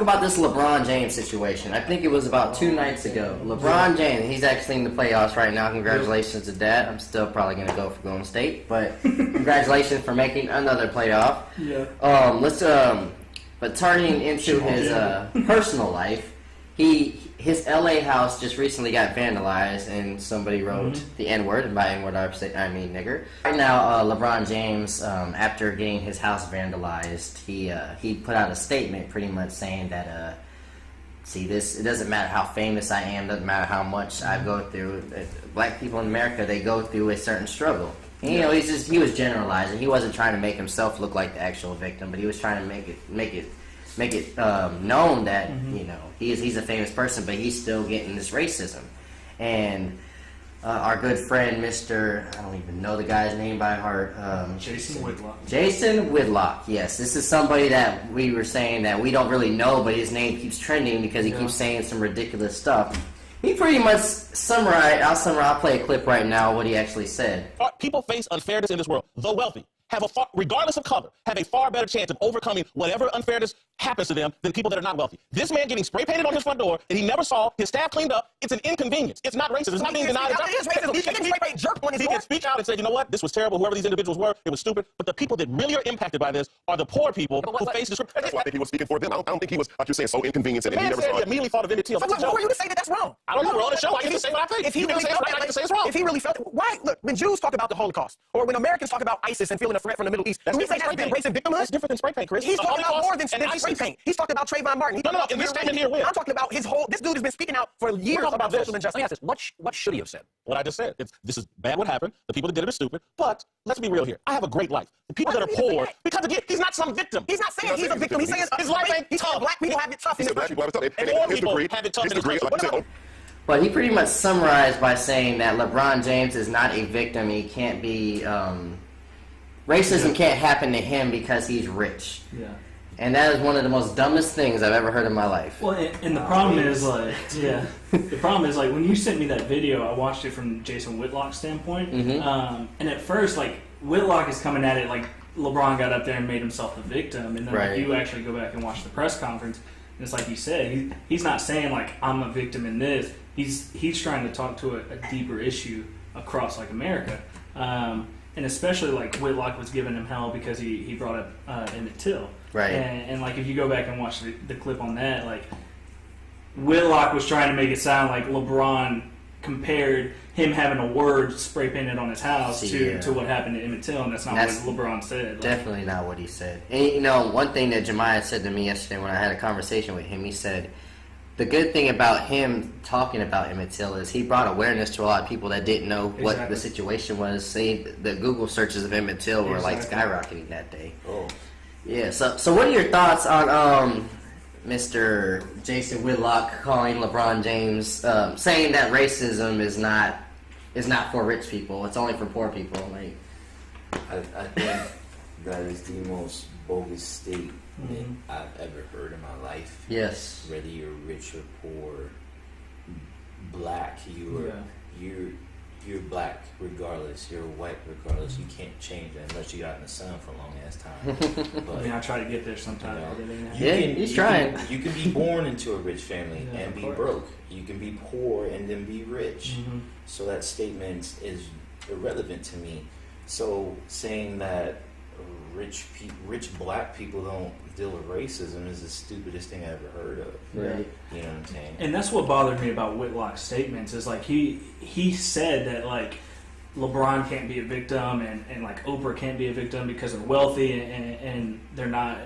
about this LeBron James situation. I think it was about 2 nights ago. LeBron James, he's actually in the playoffs right now. Congratulations to that. I'm still probably going to go for Golden State, but congratulations for making another playoff. Yeah. But turning into his personal life, his LA house just recently got vandalized, and somebody wrote the N-word, and by N-word I mean nigger. Right now, LeBron James, after getting his house vandalized, he put out a statement pretty much saying that, it doesn't matter how famous I am, doesn't matter how much I go through. Black people in America, they go through a certain struggle. And, he was generalizing. He wasn't trying to make himself look like the actual victim, but he was trying to make it known that he's a famous person, but he's still getting this racism. And our good friend, Mr. I don't even know the guy's name by heart. Jason Whitlock. Jason Whitlock. Yes, this is somebody that we were saying that we don't really know, but his name keeps trending because he keeps saying some ridiculous stuff. He pretty much summarized. I'll play a clip right now of what he actually said. People face unfairness in this world. The wealthy have regardless of color, have a far better chance of overcoming whatever unfairness happens to them than people that are not wealthy. This man getting spray painted on his front door that he never saw, his staff cleaned up, it's an inconvenience. It's not racist. It's not being denied. He can speak out and say, you know what, this was terrible, whoever these individuals were, it was stupid. But the people that really are impacted by this are the poor people who face discrimination. That's why I think he was speaking for them. I don't think he was, like you're saying, so inconvenienced and he never saw he it. immediately thought of Emmett Till. So who are you to say that that's wrong? I don't know. We're on the show. I can say what I think. If he really felt it, why? Look, when Jews talk about the Holocaust, or when Americans talk about ISIS and feeling a threat from the Middle East, do we say that's embracing victimhood? That's different than spray paint, Chris. He's talking about more than spray paint. He's talking about Trayvon Martin. No, in this statement here, I'm talking about his whole. This dude has been speaking out for years about social injustice. Let me ask this: what should he have said? What I just said. This is bad what happened. The people that did it are stupid. But let's be real here. I have a great life. The people that are poor, because again, he's not some victim. He's not saying he's a victim. He's saying his life ain't tough. Black people have it tough in this country. And poor people have it tough in this country. But he pretty much summarized by saying that LeBron James is not a victim. He can't be. Racism can't happen to him because he's rich. Yeah. And that is one of the most dumbest things I've ever heard in my life. Well, and the problem is, the problem is, when you sent me that video, I watched it from Jason Whitlock's standpoint. And at first, Whitlock is coming at it like LeBron got up there and made himself the victim. And then you actually go back and watch the press conference, and it's like you said, he's not saying, I'm a victim in this. He's trying to talk to a deeper issue across, America. And especially, Whitlock was giving him hell because he brought up Emmett Till. Right. And if you go back and watch the clip on that, Whitlock was trying to make it sound like LeBron compared him having a word spray painted on his house to what happened to Emmett Till, and that's not what LeBron said. Definitely not what he said. And, one thing that Jemiah said to me yesterday when I had a conversation with him, he said, the good thing about him talking about Emmett Till is he brought awareness to a lot of people that didn't know what the situation was. See, the Google searches of Emmett Till were skyrocketing that day. Oh. Yeah, so what are your thoughts on Mr. Jason Whitlock calling LeBron James, saying that racism is not for rich people, it's only for poor people? I think that is the most bogus statement I've ever heard in my life. Yes. Whether you're rich or poor, black, you're black regardless. You're white regardless. You can't change that unless you got in the sun for a long ass time. But I try to get there sometimes. He's trying. You can be born into a rich family and be broke. You can be poor and then be rich. So that statement is irrelevant to me. So saying that rich black people don't deal with racism is the stupidest thing I ever heard of. Right. You know what I'm saying? And that's what bothered me about Whitlock's statements is he said that LeBron can't be a victim and Oprah can't be a victim because they're wealthy and they're not.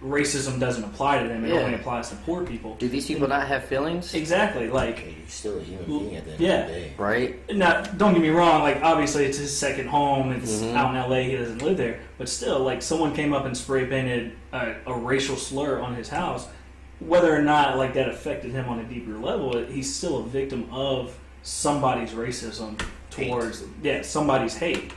Racism doesn't apply to them. It only applies to poor people. Do these people not have feelings? Exactly. You're still a human being at the end of the day. Right. Now, don't get me wrong. Obviously, it's his second home. It's out in L.A. He doesn't live there. But still, someone came up and spray painted a racial slur on his house. Whether or not that affected him on a deeper level, he's still a victim of somebody's racism towards somebody's hate.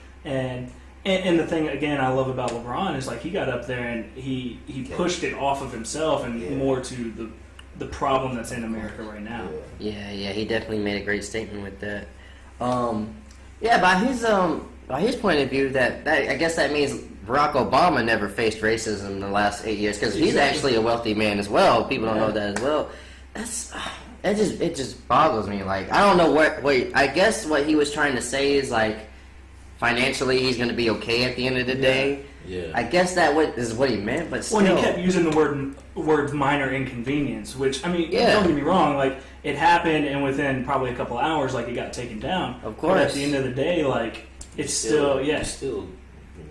And the thing, again, I love about LeBron is he got up there and he pushed it off of himself and more to the problem that's in America right now. Yeah, he definitely made a great statement with that. By his point of view, that I guess that means Barack Obama never faced racism in the last 8 years because he's actually a wealthy man as well. People don't know that as well. It just boggles me. Like, I don't know I guess what he was trying to say is like financially he's going to be okay at the end of the day. Yeah. I guess that is what he meant, but still. Well, he kept using the word minor inconvenience, which, I mean, don't get me wrong, like, it happened, and within probably a couple of hours, like, it got taken down. Of course. But at the end of the day, like, it's still You still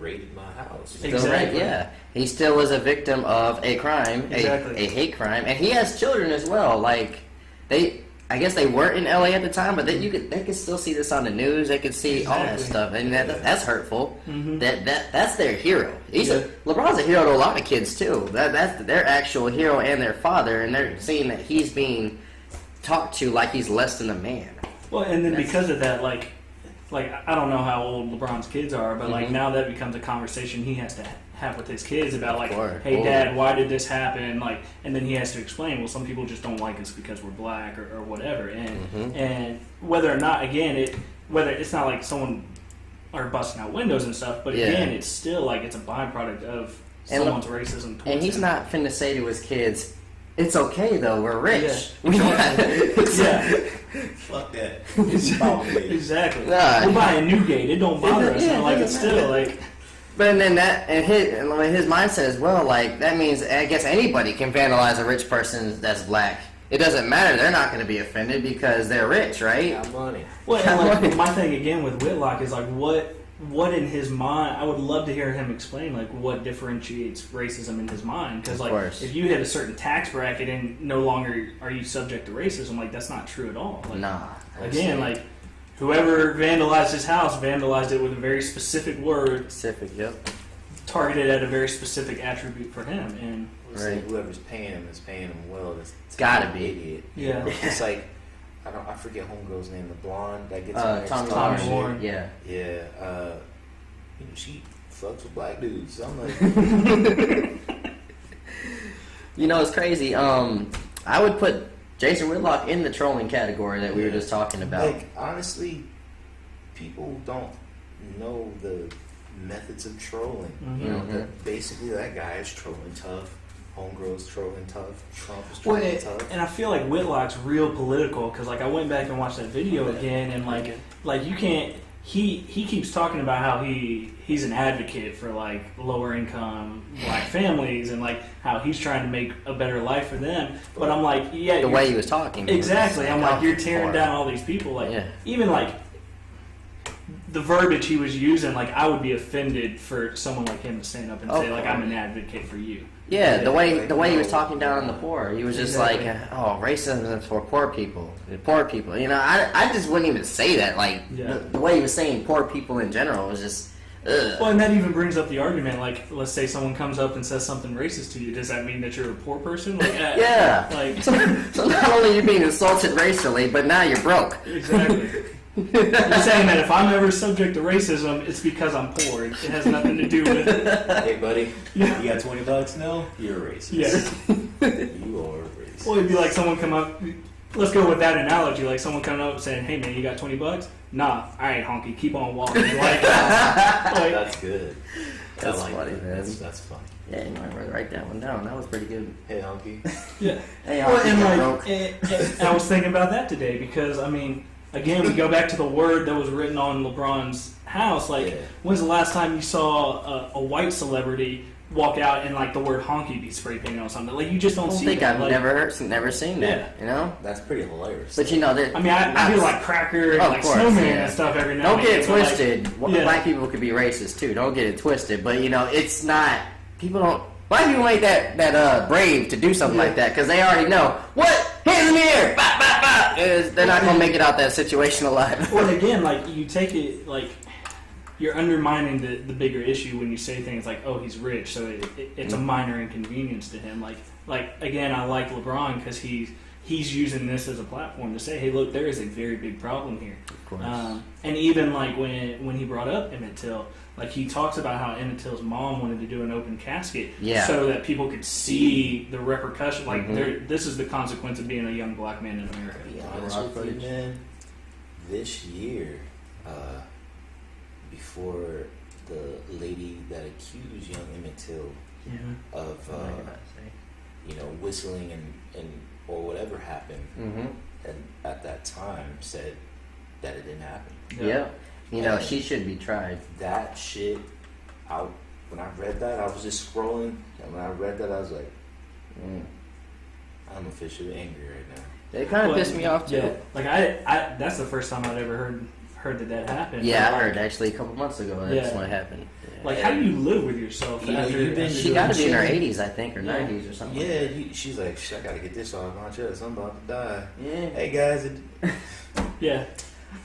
raided my house. Exactly. Yeah. He still was a victim of a crime, a hate crime, and he has children as well. Like, I guess they weren't in LA at the time, but they could still see this on the news. They could see all that stuff, and that's hurtful. Mm-hmm. That's their hero. LeBron's a hero to a lot of kids too. That's their actual hero and their father, and they're seeing that he's being talked to like he's less than a man. Well, and then because of that, like I don't know how old LeBron's kids are, but like now that becomes a conversation he has to have with his kids about like, hey Dad, why did this happen? Like, and then he has to explain. Well, some people just don't like us because we're black or whatever, and whether or not, again, whether it's not like someone are busting out windows and stuff, but again, it's still like it's a byproduct of someone's racism. And he's not finna say to his kids, "It's okay though, we're rich." Fuck that. Exactly. We're buying Newgate. It don't bother us. Like it's still like. But then his mindset as well, like that means I guess anybody can vandalize a rich person that's black. It doesn't matter; they're not going to be offended because they're rich, right? Got money. Well, and like, my thing again with Whitlock is like what in his mind. I would love to hear him explain like what differentiates racism in his mind, because like if you hit a certain tax bracket and no longer are you subject to racism, like that's not true at all. Like, nah. Again, like. Whoever vandalized his house vandalized it with a very specific word. Targeted at a very specific attribute for him. And whoever's paying him is paying him well. It's gotta be. Idiot. Yeah. It's like, I forget homegirl's name, the blonde that gets Tommy Warren. Yeah. Yeah. She fucks with black dudes. So I'm like... It's crazy. I would put Jason Whitlock in the trolling category that we were just talking about. Like, honestly, people don't know the methods of trolling. Basically, that guy is trolling tough. Homegirl's trolling tough. Trump is trolling tough. And I feel like Whitlock's real political because, like, I went back and watched that video again, and like you can't. He keeps talking about how he's an advocate for like lower income black families and like how he's trying to make a better life for them. But I'm like, the way he was talking. Exactly. I'm like, you're tearing down all these people. Like even like the verbiage he was using, like I would be offended for someone like him to stand up and say like I'm an advocate for you. Yeah, the way he was talking down on the poor, he was just like, "Oh, racism is for poor people." I just wouldn't even say that. Like the way he was saying poor people in general was just. Ugh. Well, and that even brings up the argument. Like, let's say someone comes up and says something racist to you. Does that mean that you're a poor person? Like, Like, so not only are you being insulted racially, but now you're broke. Exactly. You're saying that if I'm ever subject to racism, it's because I'm poor. It has nothing to do with it. Hey, buddy, you got $20 now? You're a racist. Yeah. You are a racist. Well, it'd be like someone come up. Let's go with that analogy. Like someone coming up saying, "Hey, man, you got $20? Nah. All right, honky, keep on walking." That's good. That's funny, man. That's funny. Yeah, you might write that one down. That was pretty good. Hey, honky. Yeah. Hey, honky, and I was thinking about that today because I mean. Again, we go back to the word that was written on LeBron's house. Like, when's the last time you saw a white celebrity walk out and like the word honky be spray painted on something? Like, you just don't see that. I've never seen that. You know, that's pretty hilarious. But I do like Cracker and like Snowman and stuff every now and then. Don't get it twisted. Black people could be racist too. Don't get it twisted. But it's not. People don't. Black people ain't that brave to do something like that because they already know what. Hands in the air! Bah, bah, bah. They're not going to make it out that situation alive. Well, again, like, you take it, like, you're undermining the bigger issue when you say things like, oh, he's rich, so it's a minor inconvenience to him. Like again, I like LeBron because he's using this as a platform to say, hey, look, there is a very big problem here. Of course. And even, like, when he brought up Emmett Till, like, he talks about how Emmett Till's mom wanted to do an open casket so that people could see the repercussion. Like, this is the consequence of being a young black man in America. To be honest with you, man, this year, before the lady that accused young Emmett Till of whistling and or whatever happened, and at that time said that it didn't happen. Yeah. She should be tried. That shit out. When I read that, I was just scrolling, and when I read that, I was like, I'm officially angry right now. It kind of pissed me off too. Yeah. Like I that's the first time I'd ever heard that happened. Yeah, I heard actually a couple months ago that's what happened. Yeah. Like, how do you live with yourself? She got to be in her 80s, I think, or 90s or something. Yeah, she's like, I gotta get this off my chest. I'm about to die. Yeah. Hey guys. Yeah.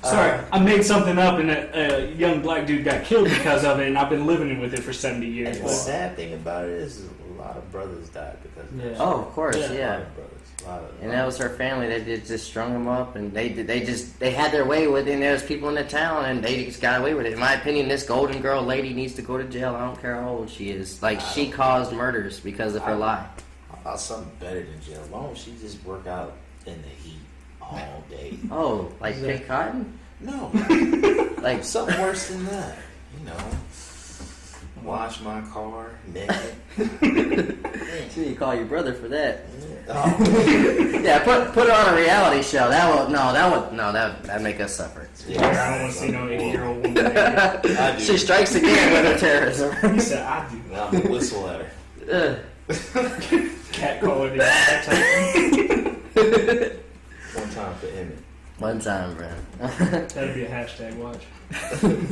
Sorry, I made something up and a young black dude got killed because of it, and I've been living with it for 70 years. And the sad thing about it is a lot of brothers died because of that. Oh, of course, A lot of brothers. And that was her family. They just strung him up, and they had their way with it. And there was people in the town, and they just got away with it. In my opinion, this Golden Girl lady needs to go to jail. I don't care how old she is. Like, she caused murders because of her lie. How about something better than jail? Why don't she just work out in the heat all day? Oh, like pick cotton? No. Like something worse than that. Wash my car naked. You need to call your brother for that. Oh. Yeah, put her on a reality show. That'd make us suffer. Yeah, I don't want to see no 80-year-old woman naked. She strikes again with her terrorism. He said, I do. I'm gonna whistle at her. Cat calling it. One time for Emmett. One time, bro. That'd be a hashtag watch.